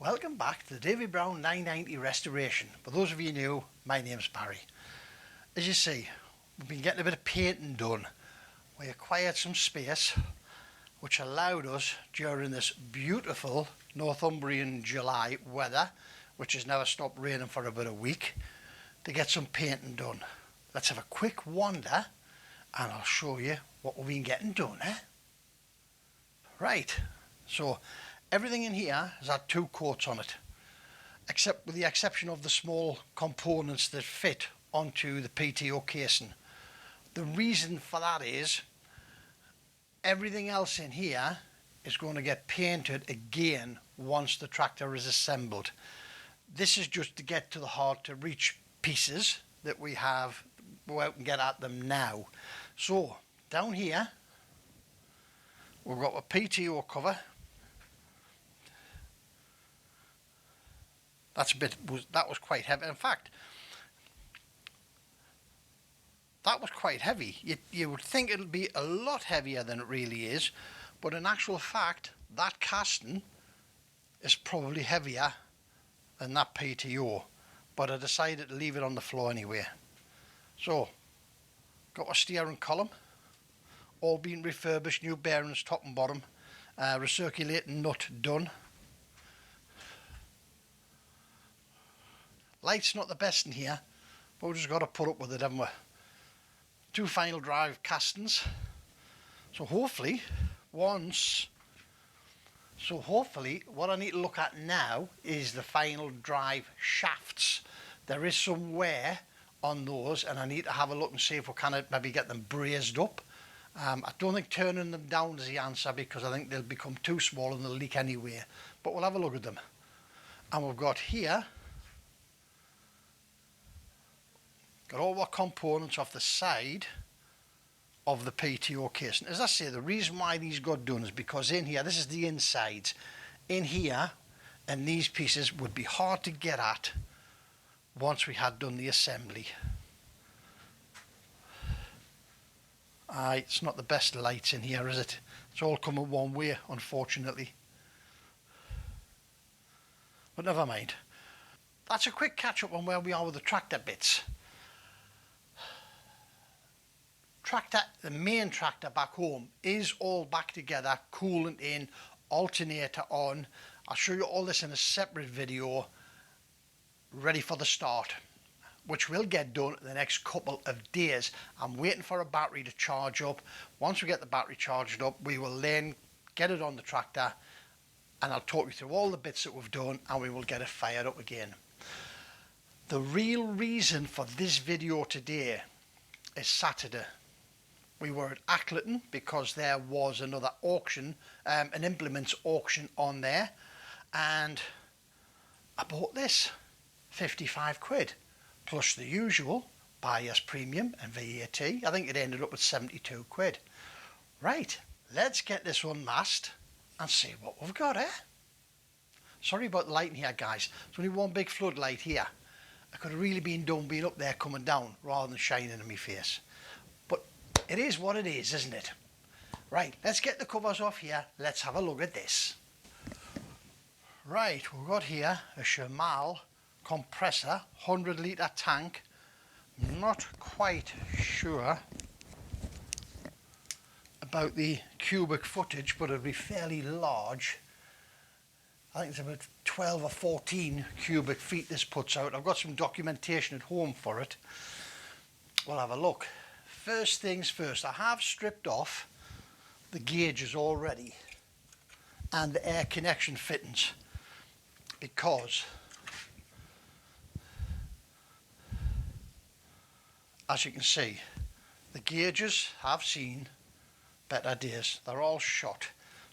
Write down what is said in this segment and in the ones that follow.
Welcome back to the Davy Brown 990 restoration. For those of you new, my name's Barry. As you see, we've been getting a bit of painting done. We acquired some space which allowed us during this beautiful Northumbrian July weather, which has never stopped raining for about a week, to get some painting done. Let's have a quick wander and I'll show you what we've been getting done. Right, so everything in here has had 2 coats on it, except with the exception of the small components that fit onto the PTO casing. The reason for that is everything else in here is going to get painted again once the tractor is assembled. This is just to get to the hard to reach pieces that we have, go out and get at them now. So down here we've got a PTO cover. That was quite heavy. In fact, that was quite heavy. You would think it'll be a lot heavier than it really is, but in actual fact, that casting is probably heavier than that PTO. But I decided to leave it on the floor anyway. So, got a steering column, all been refurbished, new bearings top and bottom, recirculating nut done. Light's not the best in here, but we've just got to put up with it, haven't we? 2 final drive castings. So hopefully what I need to look at now is the final drive shafts. There is some wear on those and I need to have a look and see if we can maybe get them brazed up. I don't think turning them down is the answer, because I think they'll become too small and they'll leak anyway, but we'll have a look at them. And we've got here, got all our components off the side of the PTO casing. As I say, the reason why these got done is because in here, this is the inside, in here, and these pieces would be hard to get at once we had done the assembly. It's not the best lights in here, is it? It's all coming one way, unfortunately. But never mind. That's a quick catch up on where we are with the tractor bits. The main tractor back home is all back together, coolant in, alternator on. I'll show you all this in a separate video, ready for the start, which will get done in the next couple of days. I'm waiting for a battery to charge up. Once we get the battery charged up, we will then get it on the tractor and I'll talk you through all the bits that we've done and we will get it fired up again. The real reason for this video today is Saturday. We were at Ackleton because there was another auction, an implements auction on there, and I bought this, 55 quid, plus the usual buyer's premium and VAT. I think it ended up with 72 quid. Right, let's get this unmasked and see what we've got, Sorry about the lighting here, guys. There's only one big floodlight here. I could have really been done being up there coming down rather than shining in my face. But it is what it is, isn't it? Right, let's get the covers off here. Let's have a look at this. Right, we've got here a Shamal compressor, 100 litre tank. Not quite sure about the cubic footage, but it'll be fairly large. I think it's about 12 or 14 cubic feet this puts out. I've got some documentation at home for it. We'll have a look. First things first, I have stripped off the gauges already and the air connection fittings, because as you can see, the gauges have seen better days. They're all shot.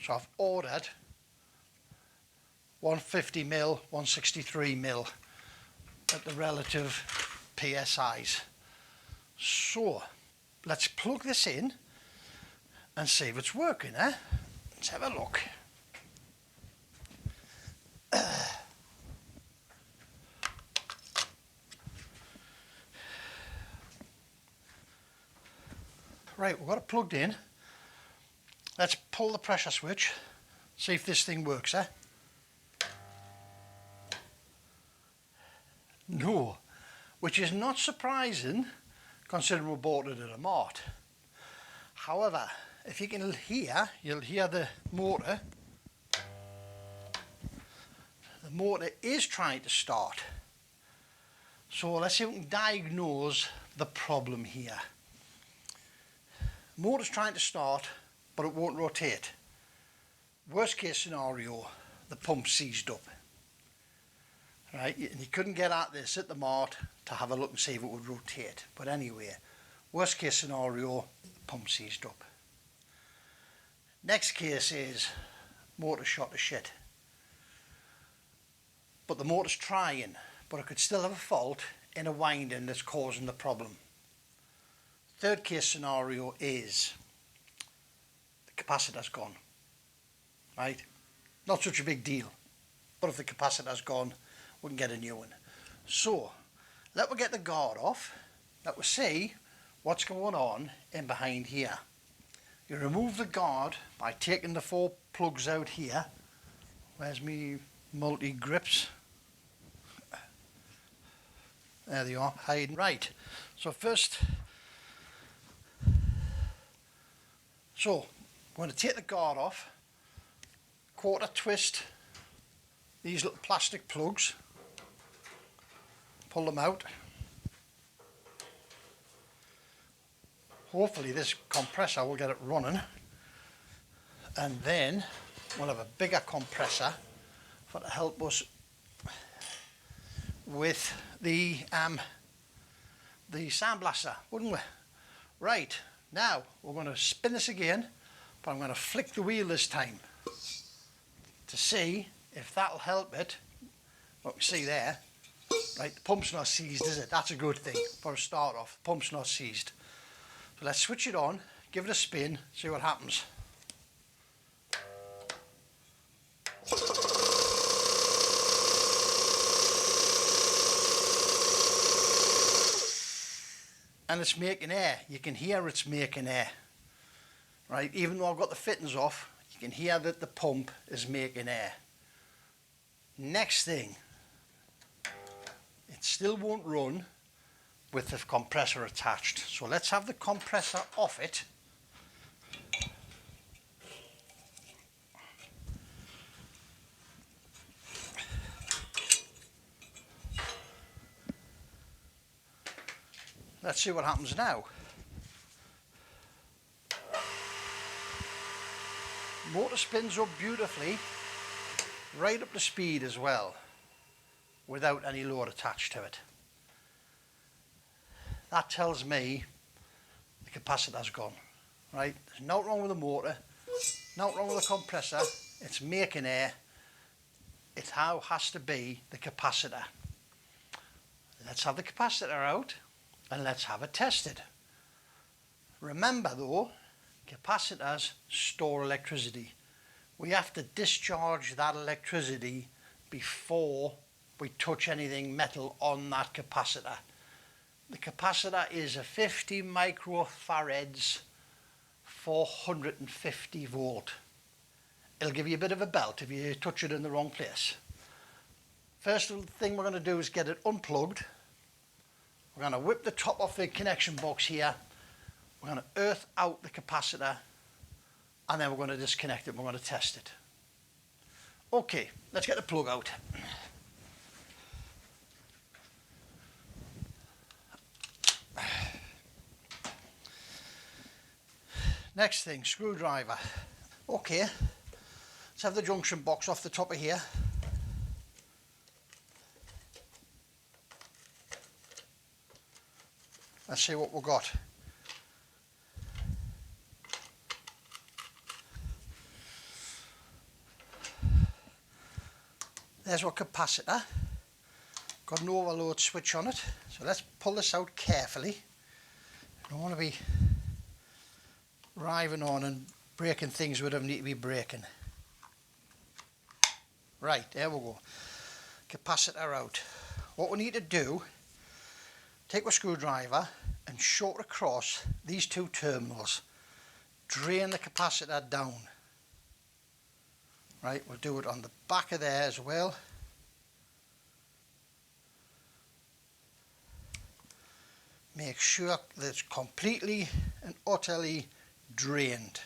So I've ordered 150mm, 163mm at the relative PSIs. So let's plug this in and see if it's working, Let's have a look. Right, we've got it plugged in. Let's pull the pressure switch, see if this thing works, No, which is not surprising considering we bought it at a Mart. However, if you can hear, you'll hear the motor. The motor is trying to start. So let's see if we can diagnose the problem here. Motor's trying to start, but it won't rotate. Worst case scenario, the pump seized up. Right, and you couldn't get at this at the Mart to have a look and see if it would rotate. But anyway, worst case scenario, the pump seized up. Next case is motor shot to shit. But the motor's trying, but it could still have a fault in a winding that's causing the problem. Third case scenario is the capacitor's gone. Right? Not such a big deal, but if the capacitor's gone, we can get a new one. So, let me get the guard off, let me see what's going on in behind here. You remove the guard by taking the 4 plugs out here. Where's me multi-grips? There they are, hiding. Right, so first, I'm going to take the guard off, quarter twist these little plastic plugs, pull them out. Hopefully this compressor will get it running, and then we'll have a bigger compressor for to help us with the sandblaster, wouldn't we? Right, now we're going to spin this again, but I'm going to flick the wheel this time to see if that'll help it. Look, you see there, right, the pump's not seized, is it? That's a good thing for a start off. The pump's not seized. So let's switch it on, give it a spin, see what happens. And it's making air. You can hear it's making air. Right, even though I've got the fittings off, you can hear that the pump is making air. Next thing, it still won't run with the compressor attached. So let's have the compressor off it. Let's see what happens now. Motor spins up beautifully, right up to speed as well, without any load attached to it. That tells me the capacitor's gone, right? There's nothing wrong with the motor, nothing wrong with the compressor, it's making air. It now has to be the capacitor. Let's have the capacitor out and let's have it tested. Remember though, capacitors store electricity. We have to discharge that electricity before we touch anything metal on that capacitor. The capacitor is a 50 microfarads, 450 volt. It'll give you a bit of a belt if you touch it in the wrong place. First thing we're going to do is get it unplugged. We're going to whip the top off the connection box here. We're going to earth out the capacitor, and then we're going to disconnect it and we're going to test it. Okay, let's get the plug out. Next thing, screwdriver. Okay, let's have the junction box off the top of here. Let's see what we've got. There's our capacitor. Got an overload switch on it. So let's pull this out carefully. I don't want to be riving on and breaking things we don't need to be breaking. Right, there we go. Capacitor out. What we need to do, take a screwdriver and short across these 2 terminals. Drain the capacitor down. Right, we'll do it on the back of there as well. make sure that it's completely and utterly drained.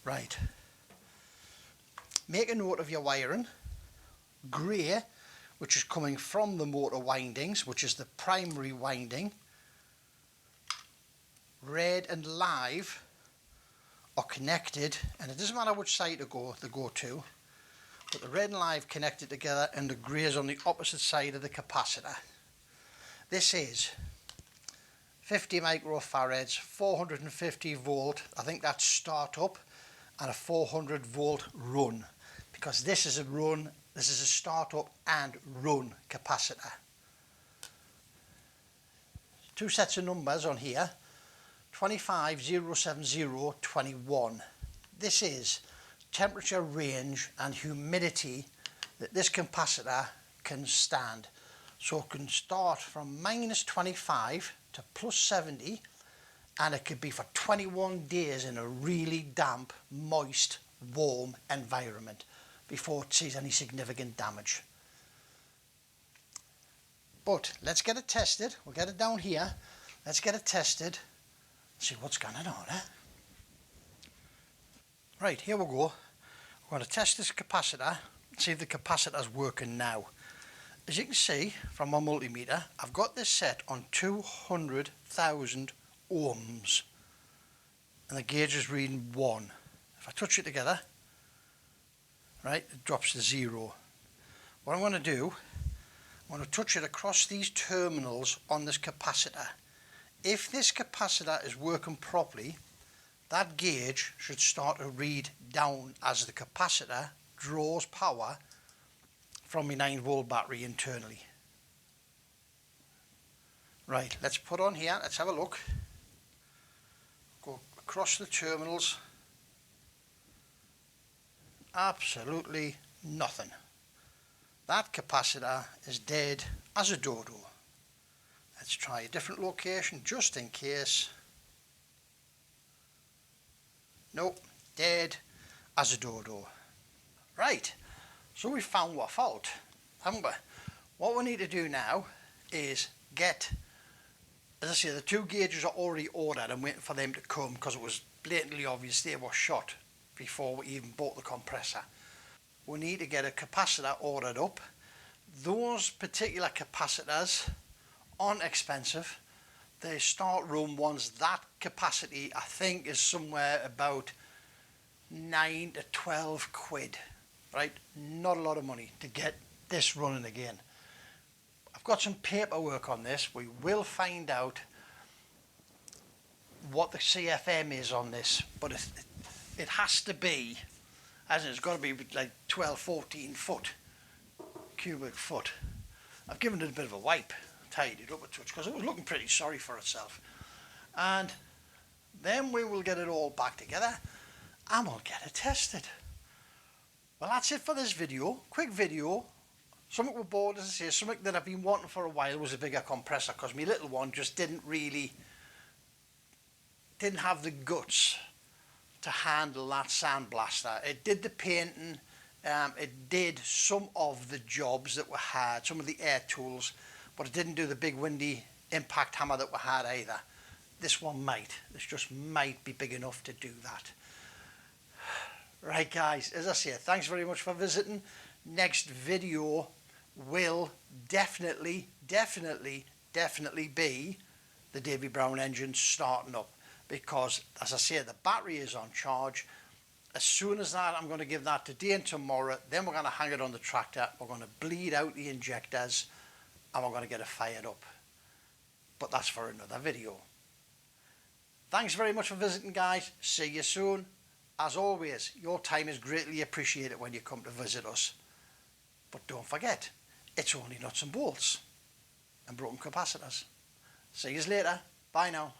Right, make a note of your wiring. Grey, which is coming from the motor windings, which is the primary winding. Red and live are connected, and it doesn't matter which side they go to, but the red and live connected together, and the grey is on the opposite side of the capacitor. This is 50 microfarads, 450 volt, I think that's start up, and a 400 volt run, because this is a start up and run capacitor. Two sets of numbers on here, 25, 070, 21. This is temperature range and humidity that this capacitor can stand. So it can start from minus 25 to plus 70, and it could be for 21 days in a really damp, moist, warm environment before it sees any significant damage. But let's get it tested. We'll get it down here. Let's get it tested. See what's going on, eh? Right, here we go. We're going to test this capacitor, see if the capacitor's working now. As you can see from my multimeter, I've got this set on 200,000 ohms, and the gauge is reading 1. If I touch it together, right, it drops to 0. What I'm going to do, I'm going to touch it across these terminals on this capacitor. If this capacitor is working properly, that gauge should start to read down as the capacitor draws power from my 9-volt battery internally. Right, let's put on here, let's have a look. Go across the terminals. Absolutely nothing. That capacitor is dead as a dodo. Let's try a different location just in case. Nope, dead as a dodo. Right, so we found our fault, haven't we? What we need to do now is get, as I say, the two gauges are already ordered and waiting for them to come because it was blatantly obvious they were shot before we even bought the compressor. We need to get a capacitor ordered up. Those particular capacitors aren't expensive. They start room ones. That capacity I think is somewhere about 9 to 12 quid, right? Not a lot of money to get this running again. I've got some paperwork on this. We will find out what the CFM is on this, but it has to be, as it's got to be like 12, 14 foot, cubic foot. I've given it a bit of a wipe, tidied it up a touch, because it was looking pretty sorry for itself. And then we will get it all back together and we'll get it tested. Well, that's it for this video. Quick video. Something we're bored, as I say, something that I've been wanting for a while was a bigger compressor, because my little one just didn't have the guts to handle that sandblaster. It did the painting, it did some of the jobs that we had, some of the air tools, but it didn't do the big windy impact hammer that we had either. This one might. This just might be big enough to do that. Right guys, as I say, thanks very much for visiting. Next video will definitely be the Davy Brown engine starting up, because as I say, the battery is on charge. As soon as that, I'm going to give that today and tomorrow. Then we're going to hang it on the tractor. We're going to bleed out the injectors and we're going to get it fired up. But that's for another video. Thanks very much for visiting, guys. See you soon. As always, your time is greatly appreciated when you come to visit us. But don't forget, it's only nuts and bolts and broken capacitors. See you later. Bye now.